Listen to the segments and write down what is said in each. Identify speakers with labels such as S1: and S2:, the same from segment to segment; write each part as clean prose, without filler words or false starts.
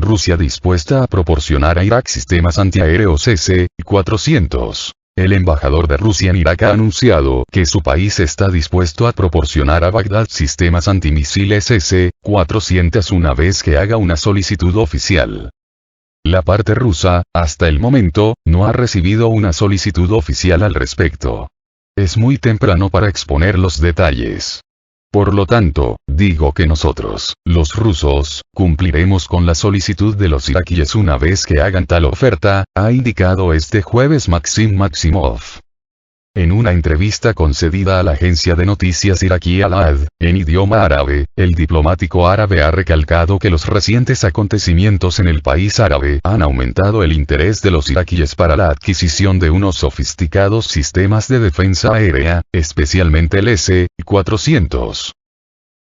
S1: Rusia dispuesta a proporcionar a Irak sistemas antiaéreos S-400. El embajador de Rusia en Irak ha anunciado que su país está dispuesto a proporcionar a Bagdad sistemas antimisiles S-400 una vez que haga una solicitud oficial. La parte rusa, hasta el momento, no ha recibido una solicitud oficial al respecto. Es muy temprano para exponer los detalles. Por lo tanto, digo que nosotros, los rusos, cumpliremos con la solicitud de los iraquíes una vez que hagan tal oferta, ha indicado este jueves Maxim Maximov. En una entrevista concedida a la agencia de noticias iraquí Al-Ahad, en idioma árabe, el diplomático árabe ha recalcado que los recientes acontecimientos en el país árabe han aumentado el interés de los iraquíes para la adquisición de unos sofisticados sistemas de defensa aérea, especialmente el S-400.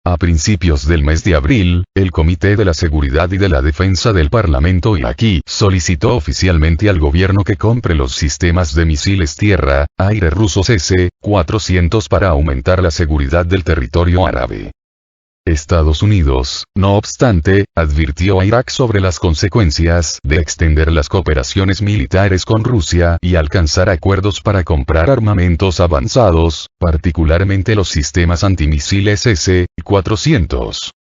S1: A principios del mes de abril, el Comité de la Seguridad y de la Defensa del Parlamento iraquí solicitó oficialmente al gobierno que compre los sistemas de misiles tierra-aire rusos S-400 para aumentar la seguridad del territorio árabe. Estados Unidos, no obstante, advirtió a Irak sobre las consecuencias de extender las cooperaciones militares con Rusia y alcanzar acuerdos para comprar armamentos avanzados, particularmente los sistemas antimisiles S-400.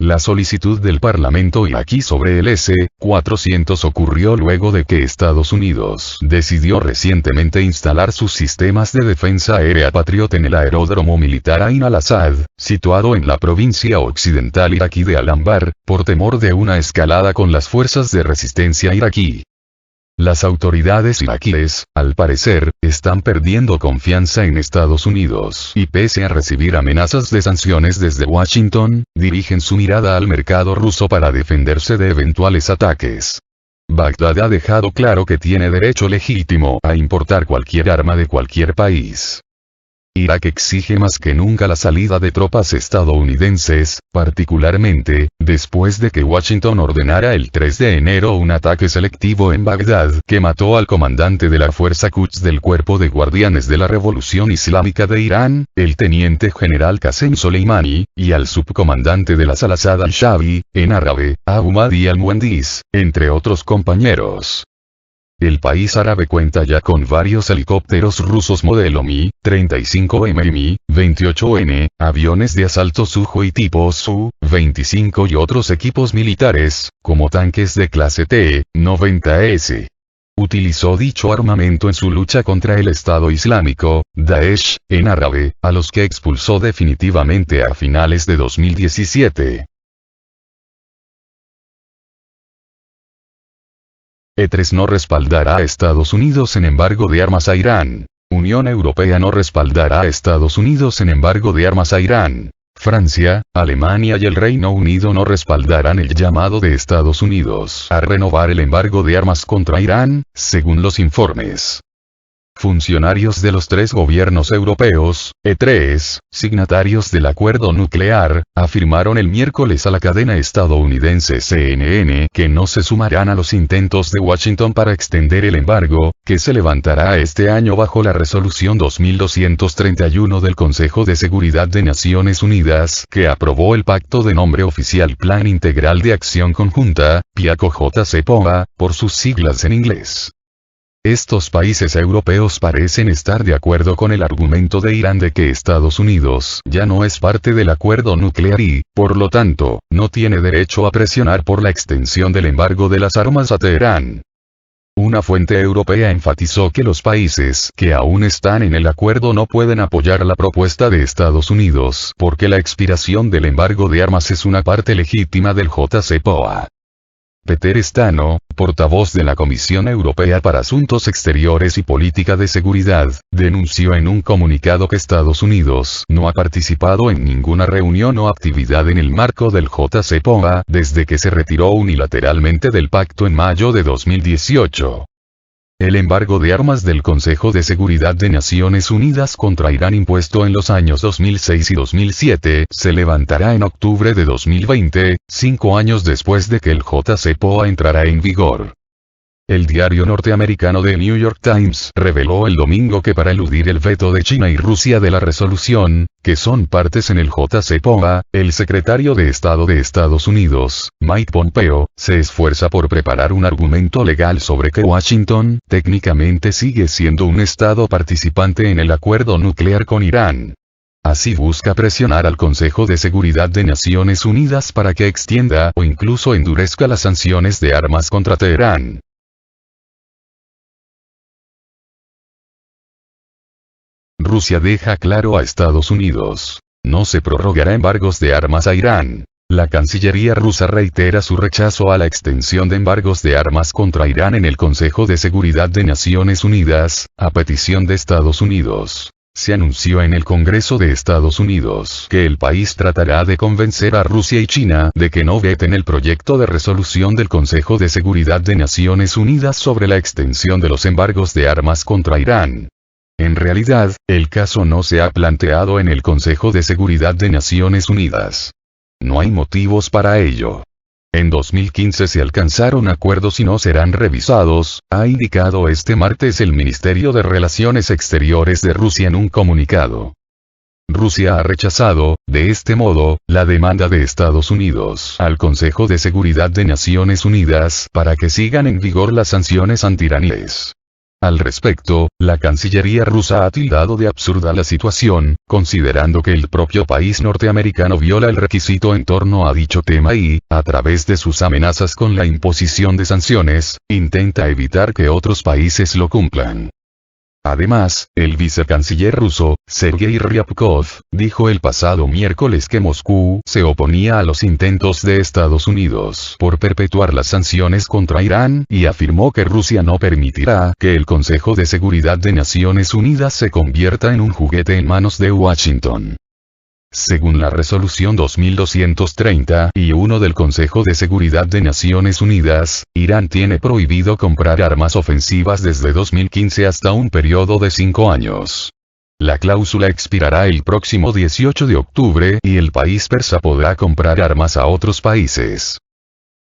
S1: La solicitud del Parlamento iraquí sobre el S-400 ocurrió luego de que Estados Unidos decidió recientemente instalar sus sistemas de defensa aérea Patriot en el aeródromo militar Ain al-Assad, situado en la provincia occidental iraquí de Al-Anbar, por temor de una escalada con las fuerzas de resistencia iraquí. Las autoridades iraquíes, al parecer, están perdiendo confianza en Estados Unidos y pese a recibir amenazas de sanciones desde Washington, dirigen su mirada al mercado ruso para defenderse de eventuales ataques. Bagdad ha dejado claro que tiene derecho legítimo a importar cualquier arma de cualquier país. Irak exige más que nunca la salida de tropas estadounidenses, particularmente, después de que Washington ordenara el 3 de enero un ataque selectivo en Bagdad que mató al comandante de la Fuerza Quds del Cuerpo de Guardianes de la Revolución Islámica de Irán, el teniente general Qasem Soleimani, y al subcomandante de las Al-Assad al-Shabi, en árabe, Abu Mahdi al-Muhandis, entre otros compañeros. El país árabe cuenta ya con varios helicópteros rusos modelo Mi-35M y Mi-28N, aviones de asalto Sukhoi tipo Su-25 y otros equipos militares, como tanques de clase T-90S. Utilizó dicho armamento en su lucha contra el Estado Islámico, Daesh, en árabe, a los que expulsó definitivamente a finales de 2017. E3 no respaldará a Estados Unidos en embargo de armas a Irán. Unión Europea no respaldará a Estados Unidos en embargo de armas a Irán. Francia, Alemania y el Reino Unido no respaldarán el llamado de Estados Unidos a renovar el embargo de armas contra Irán, según los informes. Funcionarios de los tres gobiernos europeos, E3, signatarios del acuerdo nuclear, afirmaron el miércoles a la cadena estadounidense CNN que no se sumarán a los intentos de Washington para extender el embargo, que se levantará este año bajo la resolución 2231 del Consejo de Seguridad de Naciones Unidas, que aprobó el pacto de nombre oficial Plan Integral de Acción Conjunta, PIACO-JCPOA, por sus siglas en inglés. Estos países europeos parecen estar de acuerdo con el argumento de Irán de que Estados Unidos ya no es parte del acuerdo nuclear y, por lo tanto, no tiene derecho a presionar por la extensión del embargo de las armas a Teherán. Una fuente europea enfatizó que los países que aún están en el acuerdo no pueden apoyar la propuesta de Estados Unidos porque la expiración del embargo de armas es una parte legítima del JCPOA. Peter Stano, portavoz de la Comisión Europea para Asuntos Exteriores y Política de Seguridad, denunció en un comunicado que Estados Unidos no ha participado en ninguna reunión o actividad en el marco del JCPOA desde que se retiró unilateralmente del pacto en mayo de 2018. El embargo de armas del Consejo de Seguridad de Naciones Unidas contra Irán impuesto en los años 2006 y 2007 se levantará en octubre de 2020, 5 años después de que el JCPOA entrara en vigor. El diario norteamericano The New York Times reveló el domingo que para eludir el veto de China y Rusia de la resolución, que son partes en el JCPOA, el secretario de Estado de Estados Unidos, Mike Pompeo, se esfuerza por preparar un argumento legal sobre que Washington, técnicamente sigue siendo un Estado participante en el acuerdo nuclear con Irán. Así busca presionar al Consejo de Seguridad de Naciones Unidas para que extienda o incluso endurezca las sanciones de armas contra Teherán. Rusia deja claro a Estados Unidos: no se prorrogará embargos de armas a Irán. La Cancillería rusa reitera su rechazo a la extensión de embargos de armas contra Irán en el Consejo de Seguridad de Naciones Unidas, a petición de Estados Unidos. Se anunció en el Congreso de Estados Unidos que el país tratará de convencer a Rusia y China de que no veten el proyecto de resolución del Consejo de Seguridad de Naciones Unidas sobre la extensión de los embargos de armas contra Irán. En realidad, el caso no se ha planteado en el Consejo de Seguridad de Naciones Unidas. No hay motivos para ello. En 2015 se alcanzaron acuerdos y no serán revisados, ha indicado este martes el Ministerio de Relaciones Exteriores de Rusia en un comunicado. Rusia ha rechazado, de este modo, la demanda de Estados Unidos al Consejo de Seguridad de Naciones Unidas para que sigan en vigor las sanciones antiiraníes. Al respecto, la Cancillería rusa ha tildado de absurda la situación, considerando que el propio país norteamericano viola el requisito en torno a dicho tema y, a través de sus amenazas con la imposición de sanciones, intenta evitar que otros países lo cumplan. Además, el vicecanciller ruso, Sergei Ryabkov, dijo el pasado miércoles que Moscú se oponía a los intentos de Estados Unidos por perpetuar las sanciones contra Irán y afirmó que Rusia no permitirá que el Consejo de Seguridad de Naciones Unidas se convierta en un juguete en manos de Washington. Según la resolución 2231 del Consejo de Seguridad de Naciones Unidas, Irán tiene prohibido comprar armas ofensivas desde 2015 hasta un periodo de 5 años. La cláusula expirará el próximo 18 de octubre y el país persa podrá comprar armas a otros países.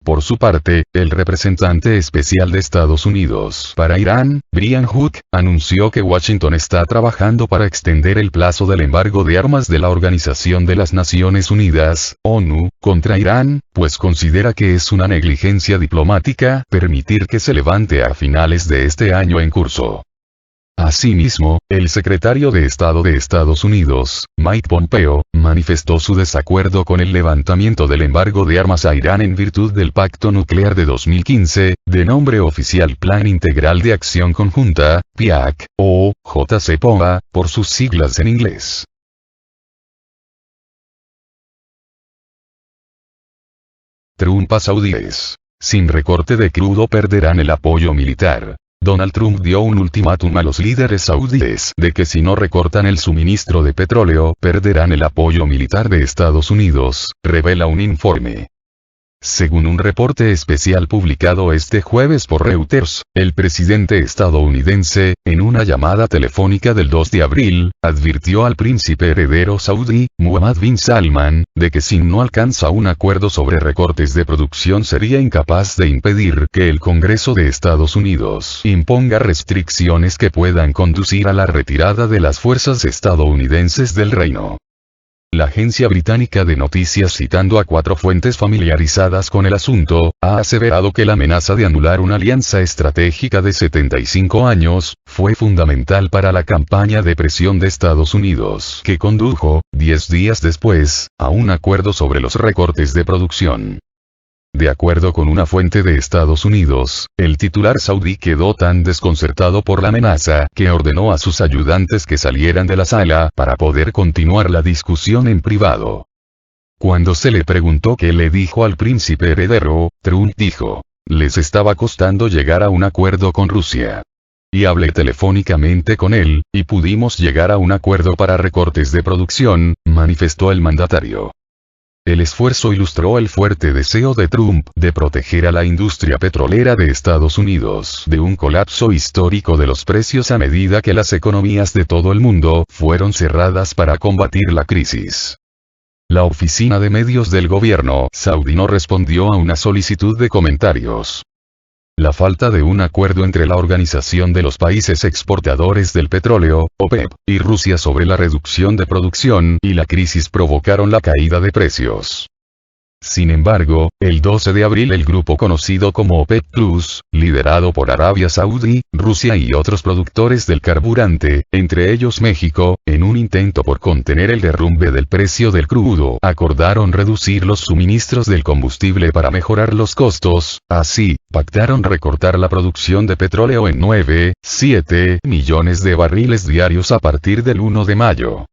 S1: Por su parte, el representante especial de Estados Unidos para Irán, Brian Hook, anunció que Washington está trabajando para extender el plazo del embargo de armas de la Organización de las Naciones Unidas, ONU, contra Irán, pues considera que es una negligencia diplomática permitir que se levante a finales de este año en curso. Asimismo, el secretario de Estado de Estados Unidos, Mike Pompeo, manifestó su desacuerdo con el levantamiento del embargo de armas a Irán en virtud del Pacto Nuclear de 2015, de nombre oficial Plan Integral de Acción Conjunta, PIAC, o JCPOA, por sus siglas en inglés. Trump a saudíes. Sin recorte de crudo perderán el apoyo militar. Donald Trump dio un ultimátum a los líderes saudíes de que si no recortan el suministro de petróleo perderán el apoyo militar de Estados Unidos, revela un informe. Según un reporte especial publicado este jueves por Reuters, el presidente estadounidense, en una llamada telefónica del 2 de abril, advirtió al príncipe heredero saudí, Mohammed bin Salman, de que si no alcanza un acuerdo sobre recortes de producción sería incapaz de impedir que el Congreso de Estados Unidos imponga restricciones que puedan conducir a la retirada de las fuerzas estadounidenses del reino. La agencia británica de noticias, citando a 4 fuentes familiarizadas con el asunto, ha aseverado que la amenaza de anular una alianza estratégica de 75 años, fue fundamental para la campaña de presión de Estados Unidos, que condujo, 10 días después, a un acuerdo sobre los recortes de producción. De acuerdo con una fuente de Estados Unidos, el titular saudí quedó tan desconcertado por la amenaza que ordenó a sus ayudantes que salieran de la sala para poder continuar la discusión en privado. Cuando se le preguntó qué le dijo al príncipe heredero, Trump dijo: "Les estaba costando llegar a un acuerdo con Rusia. Y hablé telefónicamente con él, y pudimos llegar a un acuerdo para recortes de producción", manifestó el mandatario. El esfuerzo ilustró el fuerte deseo de Trump de proteger a la industria petrolera de Estados Unidos de un colapso histórico de los precios a medida que las economías de todo el mundo fueron cerradas para combatir la crisis. La oficina de medios del gobierno saudí no respondió a una solicitud de comentarios. La falta de un acuerdo entre la Organización de los Países Exportadores del Petróleo, OPEP, y Rusia sobre la reducción de producción y la crisis provocaron la caída de precios. Sin embargo, el 12 de abril el grupo conocido como OPEP Plus, liderado por Arabia Saudí, Rusia y otros productores del carburante, entre ellos México, en un intento por contener el derrumbe del precio del crudo, acordaron reducir los suministros del combustible para mejorar los costos, así, pactaron recortar la producción de petróleo en 9,7 millones de barriles diarios a partir del 1 de mayo.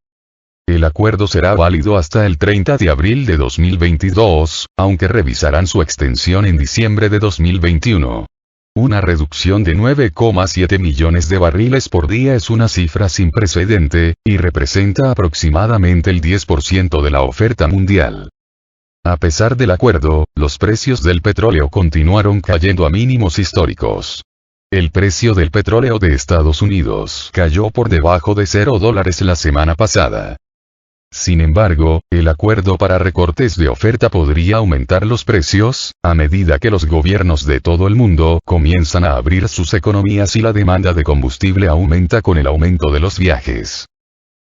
S1: El acuerdo será válido hasta el 30 de abril de 2022, aunque revisarán su extensión en diciembre de 2021. Una reducción de 9,7 millones de barriles por día es una cifra sin precedente, y representa aproximadamente el 10% de la oferta mundial. A pesar del acuerdo, los precios del petróleo continuaron cayendo a mínimos históricos. El precio del petróleo de Estados Unidos cayó por debajo de $0 la semana pasada. Sin embargo, el acuerdo para recortes de oferta podría aumentar los precios, a medida que los gobiernos de todo el mundo comienzan a abrir sus economías y la demanda de combustible aumenta con el aumento de los viajes.